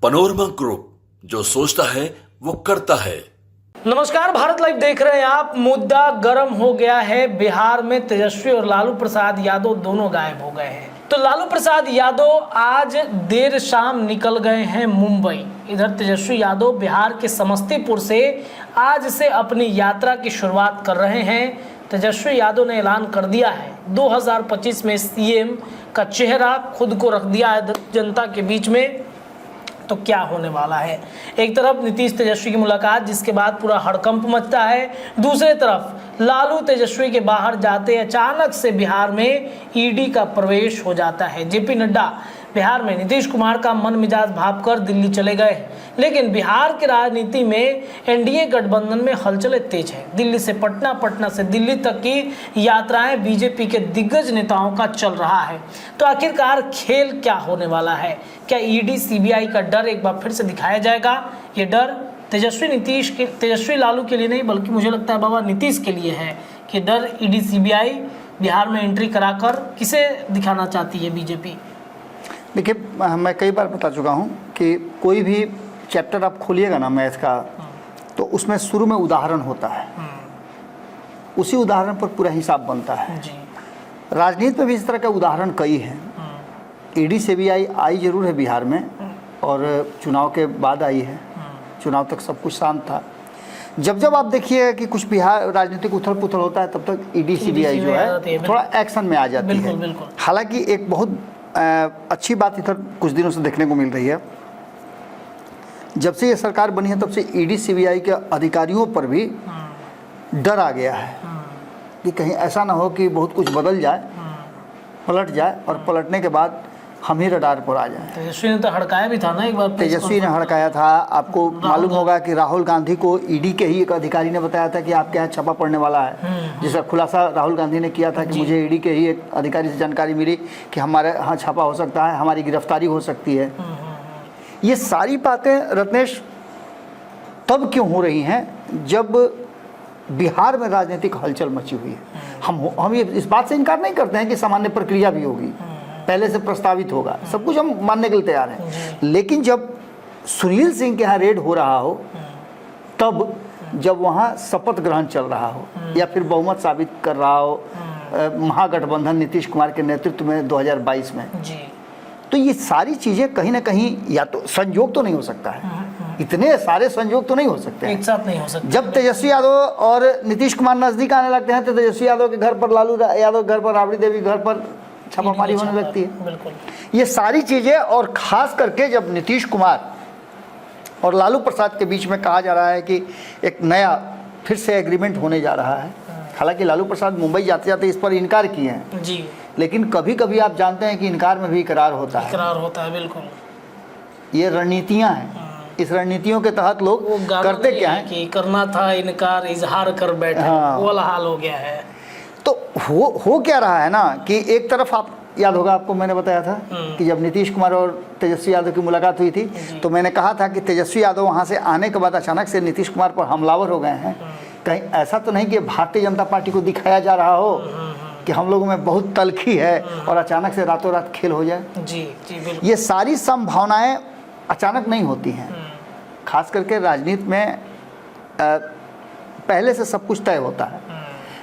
Panorama group, जो सोचता है वो करता है। नमस्कार, भारत लाइव देख रहे हैं आप। मुद्दा गर्म हो गया है। बिहार में तेजस्वी और लालू प्रसाद यादव दोनों गायब हो गए हैं। तो लालू प्रसाद यादव आज देर शाम निकल गए हैं मुंबई। इधर तेजस्वी यादव बिहार के समस्तीपुर से आज से अपनी यात्रा की शुरुआत कर रहे हैं। तेजस्वी यादव ने ऐलान कर दिया है 2025 में सीएम का चेहरा खुद को रख दिया है जनता के बीच में। तो क्या होने वाला है? एक तरफ नीतीश तेजस्वी की मुलाकात, जिसके बाद पूरा हड़कंप मचता है। दूसरे तरफ लालू तेजस्वी के बाहर जाते अचानक से बिहार में ईडी का प्रवेश हो जाता है। जेपी नड्डा बिहार में नीतीश कुमार का मन मिजाज भाप कर दिल्ली चले गए। लेकिन बिहार की राजनीति में एनडीए गठबंधन में हलचलें तेज है। दिल्ली से पटना, पटना से दिल्ली तक की यात्राएं बीजेपी के दिग्गज नेताओं का चल रहा है। तो आखिरकार खेल क्या होने वाला है? क्या ईडी सीबीआई का डर एक बार फिर से दिखाया जाएगा? ये डर तेजस्वी लालू के लिए नहीं, बल्कि मुझे लगता है बाबा नीतीश के लिए है कि डर ईडी सीबीआई बिहार में एंट्री कराकर किसे दिखाना चाहती है बीजेपी। देखिए, मैं कई बार बता चुका हूँ कि कोई भी चैप्टर आप खोलिएगा ना मैथ का, तो उसमें शुरू में उदाहरण होता है। उसी उदाहरण पर पूरा हिसाब बनता है। राजनीति में भी इस तरह के उदाहरण कई हैं। ईडी सीबीआई आई जरूर है बिहार में, और चुनाव के बाद आई है। चुनाव तक सब कुछ शांत था। जब जब आप देखिए कि कुछ बिहार राजनीतिक उथल पुथल होता है, तब तक ईडी सीबीआई जो है थोड़ा एक्शन में आ जाती है। हालांकि एक बहुत अच्छी बात इधर कुछ दिनों से देखने को मिल रही है। जब से ये सरकार बनी है, तब से ईडी सीबीआई के अधिकारियों पर भी डर आ गया है कि कहीं ऐसा ना हो कि बहुत कुछ बदल जाए, पलट जाए, और पलटने के बाद हम ही रडार पर आ जाएं। तेजस्वी ने तो हड़काया भी था ना एक बार। तेजस्वी ने हड़काया था। आपको मालूम होगा कि राहुल गांधी को ईडी के ही एक अधिकारी ने बताया था कि आपके यहाँ छापा पड़ने वाला है, जिसका खुलासा राहुल गांधी ने किया था कि मुझे ईडी के ही एक अधिकारी से जानकारी मिली कि हमारे यहाँ छापा हो सकता है, हमारी गिरफ्तारी हो सकती है। ये सारी बातें रत्नेश तब क्यों हो रही हैं जब बिहार में राजनीतिक हलचल मची हुई है। हम ये इस बात से इनकार नहीं करते हैं कि सामान्य प्रक्रिया भी होगी, पहले से प्रस्तावित होगा, सब कुछ हम मानने के लिए तैयार हैं। लेकिन जब सुनील सिंह के यहाँ रेड हो रहा हो, तब जब वहाँ शपथ ग्रहण चल रहा हो या फिर बहुमत साबित कर रहा हो महागठबंधन नीतीश कुमार के नेतृत्व में 2022 में, तो ये सारी चीज़ें कहीं ना कहीं या तो संयोग तो नहीं हो सकता है। इतने सारे संयोग तो नहीं हो सकते एक साथ नहीं हो सकते। जब तेजस्वी यादव और नीतीश कुमार नजदीक आने लगते हैं, तो तेजस्वी यादव के घर पर, लालू यादव घर पर, राबड़ी देवी घर पर छापामारी होने लगती है। बिल्कुल। ये सारी चीजें, और खास करके जब नीतीश कुमार और लालू प्रसाद के बीच में कहा जा रहा है कि एक नया फिर से एग्रीमेंट होने जा रहा है। हालांकि लालू प्रसाद मुंबई जाते जाते इस पर इनकार किए हैं जी, लेकिन कभी कभी आप जानते हैं कि इनकार में भी इकरार होता है। इकरार होता है, बिल्कुल। ये रणनीतियां हैं। इस रणनीतियों के तहत लोग करते क्या है कि करना था इनकार, इजहार कर बैठे। वो वाला हाल हो गया है। तो हो क्या रहा है ना कि एक तरफ, आप याद होगा आपको मैंने बताया था कि जब नीतीश कुमार और तेजस्वी यादव की मुलाकात हुई थी, तो मैंने कहा था कि तेजस्वी यादव वहाँ से आने के बाद अचानक से नीतीश कुमार पर हमलावर हो गए हैं। कहीं ऐसा तो नहीं कि भारतीय जनता पार्टी को दिखाया जा रहा हो कि हम लोगों में बहुत तलखी है और अचानक से रातों रात खेल हो जाए। जी जी, बिल्कुल। ये सारी संभावनाएं अचानक नहीं होती हैं। खास करके राजनीति में पहले से सब कुछ तय होता है।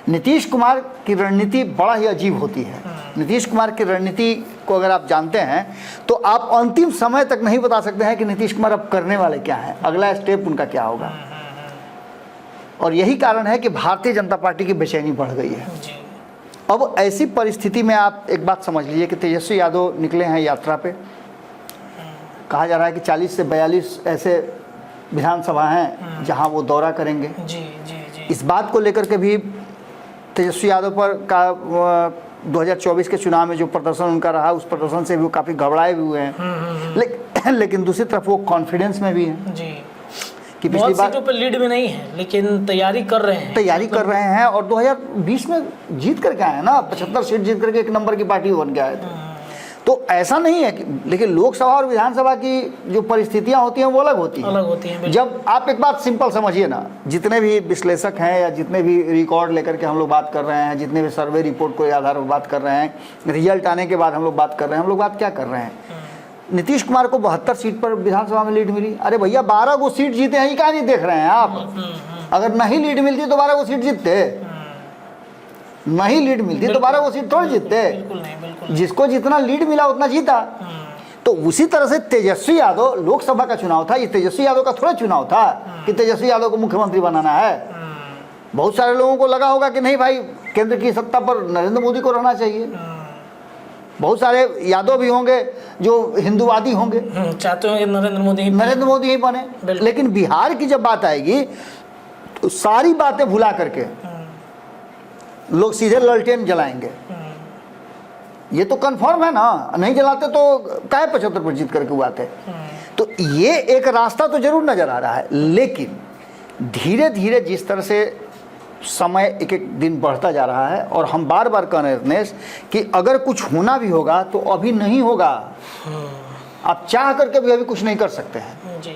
नीतीश कुमार की रणनीति बड़ा ही अजीब होती है। नीतीश कुमार की रणनीति को अगर आप जानते हैं, तो आप अंतिम समय तक नहीं बता सकते हैं कि नीतीश कुमार अब करने वाले क्या हैं, अगला स्टेप उनका क्या होगा। और यही कारण है कि भारतीय जनता पार्टी की बेचैनी बढ़ गई है। अब ऐसी परिस्थिति में आप एक बात समझ लीजिए कि तेजस्वी यादव निकले हैं यात्रा पे। कहा जा रहा है कि 40 से 42 ऐसे विधानसभा हैं जहां वो दौरा करेंगे। जी जी जी। इस बात को लेकर के भी तेजस्वी यादव पर का 2024 के चुनाव में जो प्रदर्शन उनका रहा, उस प्रदर्शन से भी वो काफ़ी घबराए भी हुए हैं। लेकिन दूसरी तरफ वो कॉन्फिडेंस में भी हैं जी कि पिछली बार सीटों पर लीड में नहीं है, लेकिन तैयारी कर रहे हैं। और 2020 में जीत करके आए हैं ना, 75 सीट जीत करके एक नंबर की पार्टी बन के आए थे। तो ऐसा नहीं है कि, लेकिन लोकसभा और विधानसभा की जो परिस्थितियां होती हैं वो अलग होती हैं। जब आप एक बात सिंपल समझिए ना, जितने भी विश्लेषक हैं या जितने भी रिकॉर्ड लेकर के हम लोग बात कर रहे हैं, जितने भी सर्वे रिपोर्ट को आधार पर बात कर रहे हैं, रिजल्ट आने के बाद हम लोग बात कर रहे हैं, हम लोग बात क्या कर रहे हैं, नीतीश कुमार को 72 सीट पर विधानसभा में लीड मिली। अरे भैया 12 को सीट जीते हैं, ये क्या नहीं देख रहे हैं आप? अगर नहीं लीड मिलती तो 12 को सीट जीतते, नहीं लीड मिलती तो 12 को सीट थोड़ी जीतते। बिल्कुल नहीं, बिल्कुल। जिसको जितना लीड मिला उतना जीता। तो उसी तरह से तेजस्वी यादव, लोकसभा का चुनाव था, ये तेजस्वी यादव का थोड़ा चुनाव था कि तेजस्वी यादव को मुख्यमंत्री बनाना है। बहुत सारे लोगों को लगा होगा कि नहीं भाई, केंद्र की सत्ता पर नरेंद्र मोदी को रहना चाहिए। बहुत सारे यादव भी होंगे जो हिंदूवादी होंगे, चाहते होंगे नरेंद्र मोदी ही बने। लेकिन बिहार की जब बात आएगी तो सारी बातें भुला करके लोग सीधे लालटेन जलाएंगे। ये तो कंफर्म है ना, नहीं जलाते तो काहे 75% करके हुआ थे। तो ये एक रास्ता तो जरूर नजर आ रहा है, लेकिन धीरे धीरे जिस तरह से समय एक एक दिन बढ़ता जा रहा है, और हम बार बार कह रहे हैं दिनेश कि अगर कुछ होना भी होगा तो अभी नहीं होगा। आप चाह करके भी अभी कुछ नहीं कर सकते हैं जी,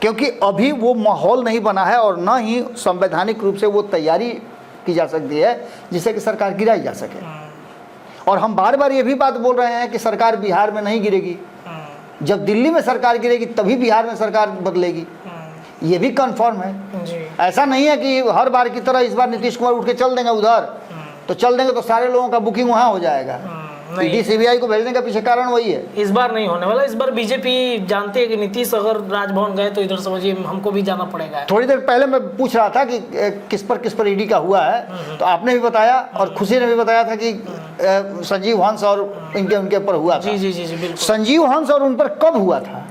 क्योंकि अभी वो माहौल नहीं बना है और न ही संवैधानिक रूप से वो तैयारी की जा सकती है जिससे कि सरकार गिराई जा सके। और हम बार बार ये भी बात बोल रहे हैं कि सरकार बिहार में नहीं गिरेगी, जब दिल्ली में सरकार गिरेगी तभी बिहार में सरकार बदलेगी, ये भी कंफर्म है जी। ऐसा नहीं है कि हर बार की तरह इस बार नीतीश कुमार उठ के चल देंगे उधर, तो चल देंगे तो सारे लोगों का बुकिंग वहाँ हो जाएगा। ईडी सीबीआई को भेजने का पीछे कारण वही है। इस बार नहीं होने वाला। इस बार बीजेपी जानते हैं कि नीतीश अगर राजभवन गए तो इधर समझिए हमको भी जाना पड़ेगा। थोड़ी देर पहले मैं पूछ रहा था कि किस पर ईडी का हुआ है, तो आपने भी बताया और खुशी ने भी बताया था कि संजीव हंस और उनके ऊपर हुआ था। जी जी जी जी बिल्कुल। संजीव हंस और उन पर कब हुआ था?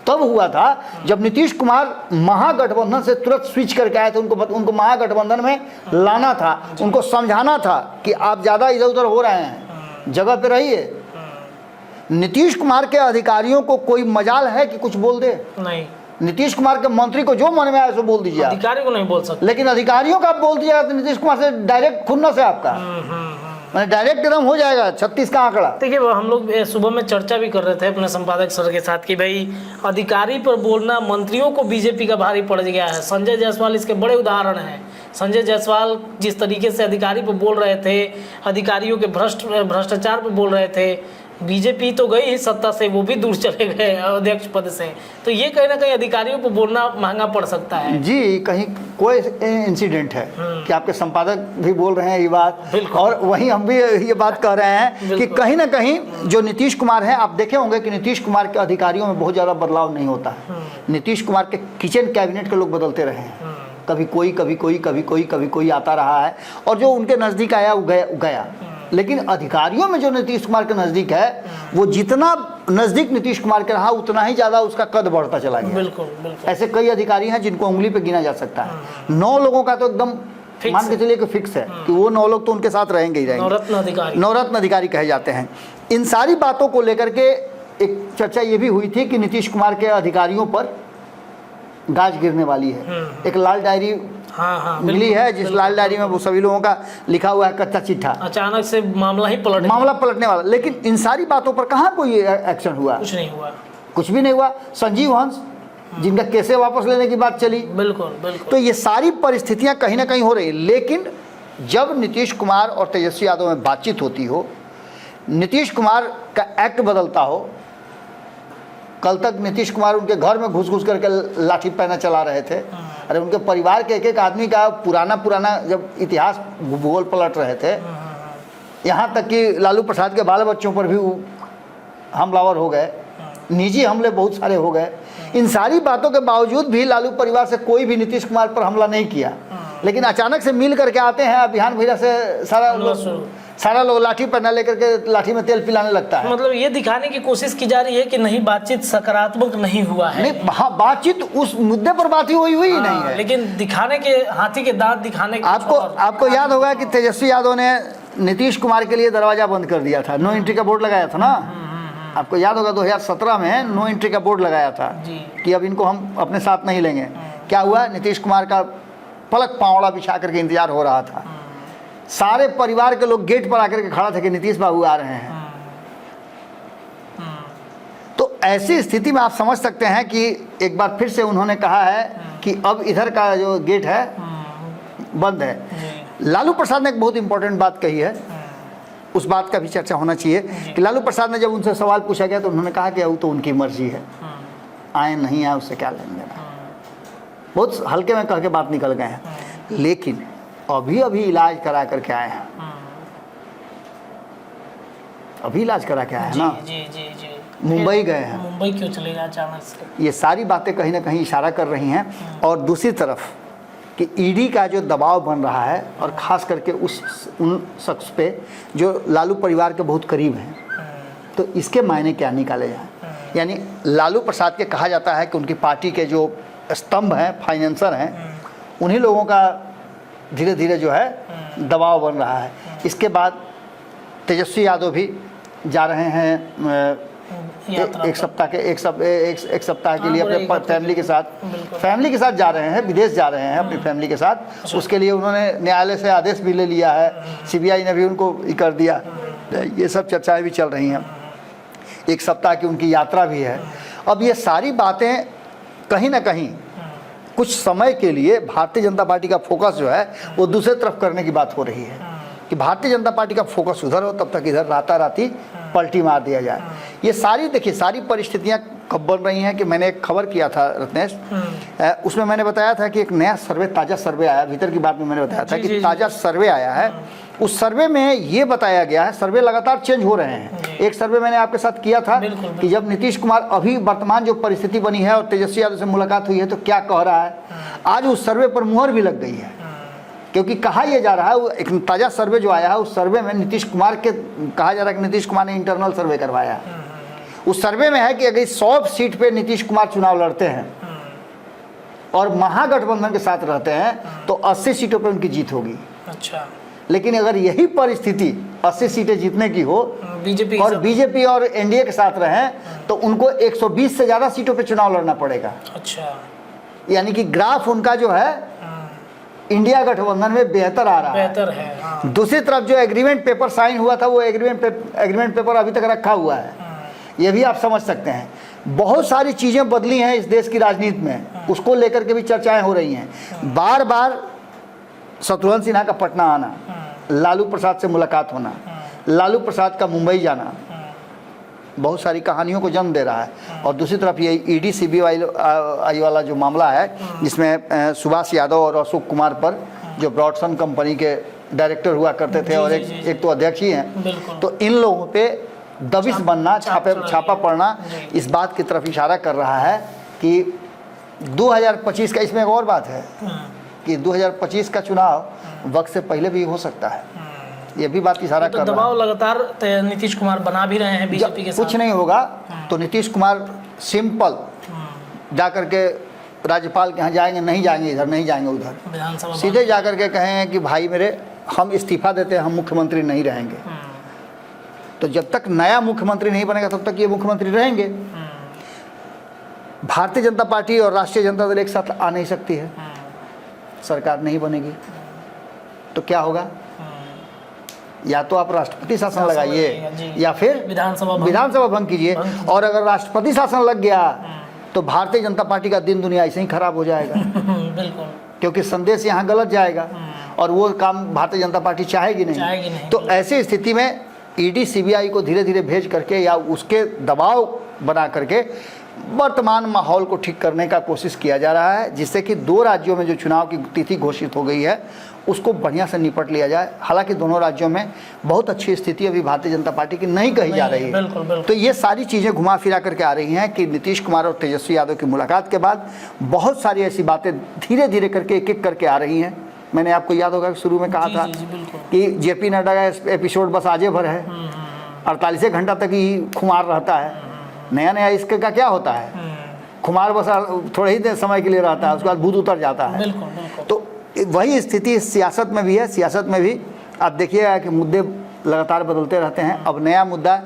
तब हुआ था जब नीतीश कुमार महागठबंधन से तुरंत स्विच करके आए थे। उनको महागठबंधन में लाना था, उनको समझाना था कि आप ज़्यादा इधर उधर हो रहे हैं, जगह पे रहिए। नीतीश कुमार के अधिकारियों को कोई मजाल है कि कुछ बोल दे? नहीं। नीतीश कुमार के मंत्री को जो मन में आए सो बोल दीजिए, अधिकारी को नहीं बोल सकते, लेकिन अधिकारियों का आप बोल दीजिएगा तो नीतीश कुमार से डायरेक्ट खुन्नस है आपका, मैंने डायरेक्ट एकदम हो जाएगा 36 का आंकड़ा। देखिए हम लोग सुबह में चर्चा भी कर रहे थे अपने संपादक सर के साथ कि भाई अधिकारी पर बोलना मंत्रियों को बीजेपी का भारी पड़ गया है। संजय जायसवाल इसके बड़े उदाहरण हैं। संजय जायसवाल जिस तरीके से अधिकारी पर बोल रहे थे, अधिकारियों के भ्रष्टाचार पर बोल रहे थे, बीजेपी तो गई ही सत्ता से, वो भी दूर चले गए अध्यक्ष पद से। तो ये कहीं ना कहीं अधिकारियों को बोलना महंगा पड़ सकता है। जी, कहीं कोई इंसिडेंट है कि आपके संपादक भी बोल रहे हैं ये बात, और वहीं हम भी ये बात कह रहे हैं कि कहीं ना कहीं जो नीतीश कुमार है, आप देखे होंगे कि नीतीश कुमार के अधिकारियों में बहुत ज़्यादा बदलाव नहीं होता है। नीतीश कुमार के किचन कैबिनेट के लोग बदलते रहे हैं, कभी कोई कभी कोई कभी कोई कभी कोई आता रहा है, और जो उनके नज़दीक आया वो गया। लेकिन अधिकारियों में जो नीतीश कुमार के नज़दीक है, वो जितना नज़दीक नीतीश कुमार के रहा उतना ही ज़्यादा उसका कद बढ़ता चला गया। बिल्कुल बिल्कुल। ऐसे कई अधिकारी हैं जिनको उंगली पे गिना जा सकता है। 9 लोगों का तो एकदम मान के चलिए कि फिक्स है कि वो 9 लोग तो उनके साथ रहेंगे ही रहेंगे, नवरत्न अधिकारी कहे जाते हैं। इन सारी बातों को लेकर के एक चर्चा ये भी हुई थी कि नीतीश कुमार के अधिकारियों पर गाज गिरने वाली है। एक लाल डायरी मिली है, जिस लाल डायरी में वो सभी लोगों का लिखा हुआ है कच्चा चिट्ठा। अचानक से मामला पलटने वाला। लेकिन इन सारी बातों पर कहाँ कोई एक्शन हुआ? कुछ नहीं हुआ, कुछ भी नहीं हुआ। संजीव हंस जिनका केसे वापस लेने की बात चली, बिल्कुल बिल्कुल। तो ये सारी परिस्थितियां कहीं ना कहीं हो रही। लेकिन जब नीतीश कुमार और तेजस्वी यादव में बातचीत होती हो, नीतीश कुमार का एक्ट बदलता हो, कल तक नीतीश कुमार उनके घर में घुस करके लाठी पहना चला रहे थे। अरे उनके परिवार के एक आदमी का पुराना जब इतिहास भूगोल पलट रहे थे, यहाँ तक कि लालू प्रसाद के बाल बच्चों पर भी हमलावर हो गए, निजी हमले बहुत सारे हो गए। इन सारी बातों के बावजूद भी लालू परिवार से कोई भी नीतीश कुमार पर हमला नहीं किया। लेकिन अचानक से मिल करके आते हैं अभियान भैया से सारा लोग लाठी पहना लेकर के लाठी में तेल पिलाने लगता है। मतलब ये दिखाने की कोशिश की जा रही है कि नहीं, बातचीत सकारात्मक नहीं हुआ है। नहीं, हाँ, बातचीत उस मुद्दे पर बात हुई नहीं है, लेकिन दिखाने के हाथी के दांत दिखाने के आपको याद होगा कि तेजस्वी यादव ने नीतीश कुमार के लिए दरवाजा बंद कर दिया था, नो एंट्री का बोर्ड लगाया था ना। आपको याद होगा 2017 में नो एंट्री का बोर्ड लगाया था कि अब इनको हम अपने साथ नहीं लेंगे। क्या हुआ? नीतीश कुमार का पलक पावड़ा बिछा करके इंतजार हो रहा था। सारे परिवार के लोग गेट पर आकर के खड़ा थे कि नीतीश बाबू आ रहे हैं। तो ऐसी स्थिति में आप समझ सकते हैं कि एक बार फिर से उन्होंने कहा है कि अब इधर का जो गेट है बंद है। लालू प्रसाद ने एक बहुत इंपॉर्टेंट बात कही है उस बात का भी चर्चा होना चाहिए कि लालू प्रसाद ने जब उनसे सवाल पूछा गया तो उन्होंने कहा कि वो तो उनकी मर्जी है, आए नहीं आए उससे क्या लेना देना। बहुत हल्के में कह के बात निकल गए हैं, लेकिन अभी अभी इलाज करा करके आए हैं, अभी इलाज करा के आए हैं ना, जी जी जी मुंबई गए हैं। मुंबई क्यों चलेगा अचानक से? ये सारी बातें कहीं ना कहीं इशारा कर रही हैं। और दूसरी तरफ कि ईडी का जो दबाव बन रहा है और ख़ास करके उन शख्स पे जो लालू परिवार के बहुत करीब हैं, तो इसके मायने क्या निकाले जाएं? यानी लालू प्रसाद के कहा जाता है कि उनकी पार्टी के जो स्तंभ हैं, फाइनेंसर हैं, उन्हीं लोगों का धीरे धीरे जो है दबाव बन रहा है। इसके बाद तेजस्वी यादव भी जा रहे हैं एक सप्ताह के लिए अपने फैमिली के साथ जा रहे हैं, विदेश जा रहे हैं अपनी फैमिली के साथ। उसके लिए उन्होंने न्यायालय से आदेश भी ले लिया है, सीबीआई ने भी उनको कर दिया। ये सब चर्चाएं भी चल रही हैं, एक सप्ताह की उनकी यात्रा भी है। अब ये सारी बातें कहीं ना कहीं कुछ समय के लिए भारतीय जनता पार्टी का फोकस जो है वो दूसरे तरफ करने की बात हो रही है कि भारतीय जनता पार्टी का फोकस उधर हो, तब तक इधर राताराती पलटी मार दिया जाए। ये सारी देखिए सारी परिस्थितियां कब बन रही हैं कि मैंने एक खबर किया था रत्नेश, उसमें मैंने बताया था कि एक नया सर्वे, ताज़ा सर्वे आया, भीतर की बात में मैंने बताया था कि ताज़ा सर्वे आया है। उस सर्वे में ये बताया गया है, सर्वे लगातार चेंज हो रहे हैं। एक सर्वे मैंने आपके साथ किया था कि जब नीतीश कुमार अभी वर्तमान जो परिस्थिति बनी है और तेजस्वी यादव से मुलाकात हुई है तो क्या कह रहा है, आज उस सर्वे पर मुहर भी लग गई है। क्योंकि कहा यह जा रहा है, एक ताज़ा सर्वे जो आया है उस सर्वे में नीतीश कुमार के कहा जा रहा है कि नीतीश कुमार ने इंटरनल सर्वे करवाया है। उस सर्वे में है कि अगर 100 सीट पे नीतीश कुमार चुनाव लड़ते हैं और महागठबंधन के साथ रहते हैं तो 80 सीटों पे उनकी जीत होगी। अच्छा, लेकिन अगर यही परिस्थिति 80 सीटें जीतने की हो बीजेपी और एनडीए के साथ रहें तो उनको 120 से ज़्यादा सीटों पे चुनाव लड़ना पड़ेगा। अच्छा, यानी कि ग्राफ उनका जो है इंडिया गठबंधन में बेहतर आ रहा है। बेहतर है। हाँ। दूसरी तरफ जो एग्रीमेंट पेपर साइन हुआ था वो एग्रीमेंट पेपर अभी तक रखा हुआ है। ये भी आप समझ सकते हैं। बहुत सारी चीज़ें बदली हैं इस देश की राजनीति में, उसको लेकर के भी चर्चाएं हो रही हैं। बार बार शत्रुघ्न सिन्हा का पटना आना, लालू प्रसाद से मुलाकात होना, लालू प्रसाद का मुंबई जाना बहुत सारी कहानियों को जन्म दे रहा है। और दूसरी तरफ ये ईडी सीबीआई वाला जो मामला है जिसमें सुभाष यादव और अशोक कुमार पर जो ब्रॉडसन कंपनी के डायरेक्टर हुआ करते थे और एक तो अध्यक्ष ही हैं, तो इन लोगों पे दबिश बनना, छापा पड़ना इस बात की तरफ इशारा कर रहा है कि 2025 का, इसमें एक और बात है कि 2025 का चुनाव वक्त से पहले भी हो सकता है। ये भी बात इशारा कर रहा है। दबाव लगातार नीतीश कुमार बना भी रहे हैं बीजेपी के साथ। कुछ नहीं होगा तो नीतीश कुमार सिंपल जा करके राज्यपाल के यहाँ जाएंगे, नहीं जाएंगे इधर, नहीं जाएंगे उधर, सीधे जा करके कहें कि भाई मेरे हम इस्तीफा देते हैं, हम मुख्यमंत्री नहीं रहेंगे। तो जब तक नया मुख्यमंत्री नहीं बनेगा तब तक ये मुख्यमंत्री रहेंगे। भारतीय जनता पार्टी और राष्ट्रीय जनता दल एक साथ आ नहीं सकती है, सरकार नहीं बनेगी तो क्या होगा? या तो आप राष्ट्रपति शासन लगाइए या फिर विधानसभा भंग कीजिए। और अगर राष्ट्रपति शासन लग गया तो भारतीय जनता पार्टी का दिन दुनिया ऐसे ही खराब हो जाएगा। बिल्कुल, क्योंकि संदेश यहाँ गलत जाएगा और वो काम भारतीय जनता पार्टी चाहेगी नहीं। तो ऐसी स्थिति में ईडी सीबीआई को धीरे धीरे भेज करके या उसके दबाव बना करके वर्तमान माहौल को ठीक करने का कोशिश किया जा रहा है, जिससे कि 2 राज्यों में जो चुनाव की तिथि घोषित हो गई है उसको बढ़िया से निपट लिया जाए। हालांकि दोनों राज्यों में बहुत अच्छी स्थिति अभी भारतीय जनता पार्टी की नहीं कही जा रही है। बिल्कुल। तो ये सारी चीज़ें घुमा फिरा करके आ रही हैं कि नीतीश कुमार और तेजस्वी यादव की मुलाकात के बाद बहुत सारी ऐसी बातें धीरे धीरे करके एक एक करके आ रही हैं। मैंने आपको याद होगा शुरू में कहा था कि जेपी नड्डा का एपिसोड बस आजे भर है, 48 घंटा तक ही खुमार रहता है। नया इसके का क्या होता है, खुमार बस थोड़े ही देर समय के लिए रहता है, उसके बाद भूत उतर जाता है। बिल्कुल। तो वही स्थिति सियासत में भी है। सियासत में भी आप देखिएगा कि मुद्दे लगातार बदलते रहते हैं। अब नया मुद्दा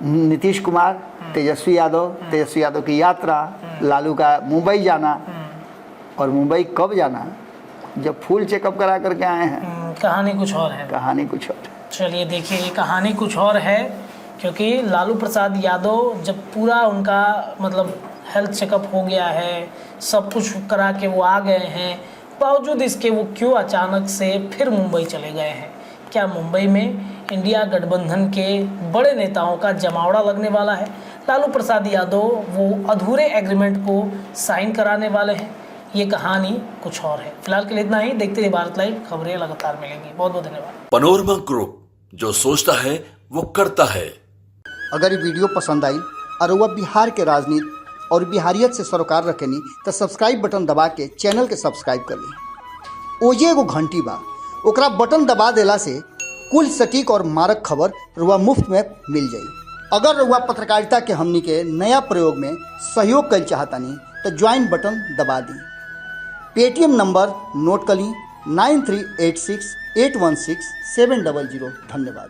नीतीश कुमार, तेजस्वी यादव की यात्रा, लालू का मुंबई जाना, और मुंबई कब जाना, जब फुल चेकअप करा करके आए हैं। कहानी कुछ और है। चलिए देखिए, ये कहानी कुछ और है क्योंकि लालू प्रसाद यादव जब पूरा उनका मतलब हेल्थ चेकअप हो गया है, सब कुछ करा के वो आ गए हैं, बावजूद इसके वो क्यों अचानक से फिर मुंबई चले गए हैं, क्या मुंबई में इंडिया गठबंधन के बड़े नेताओं का जमावड़ा लगने वाला है? लालू प्रसाद यादव वो अधूरे एग्रीमेंट को साइन कराने वाले हैं? ये कहानी कुछ और है। फिलहाल के लिए इतना ही। देखते रहिए भारत लाइव, खबरें लगातार मिलेंगी। बहुत बहुत धन्यवाद। पनोरमा ग्रुप, जो सोचता है वो करता है। अगर ये वीडियो पसंद आई और वह बिहार के राजनीति और बिहारियत से सरोकार रखेनी तो सब्सक्राइब बटन दबा के चैनल के सब्सक्राइब कर ली। ओजे एगो घंटी बा, ओकरा बटन दबा देला से कुल सटीक और मारक खबर रुआ मुफ्त में मिल जाई। अगर रुआ पत्रकारिता के हमनी के नया प्रयोग में सहयोग कर चाहतानी तो ज्वाइन बटन दबा दी। पेटीएम नंबर नोट कर ली 9386816700। धन्यवाद।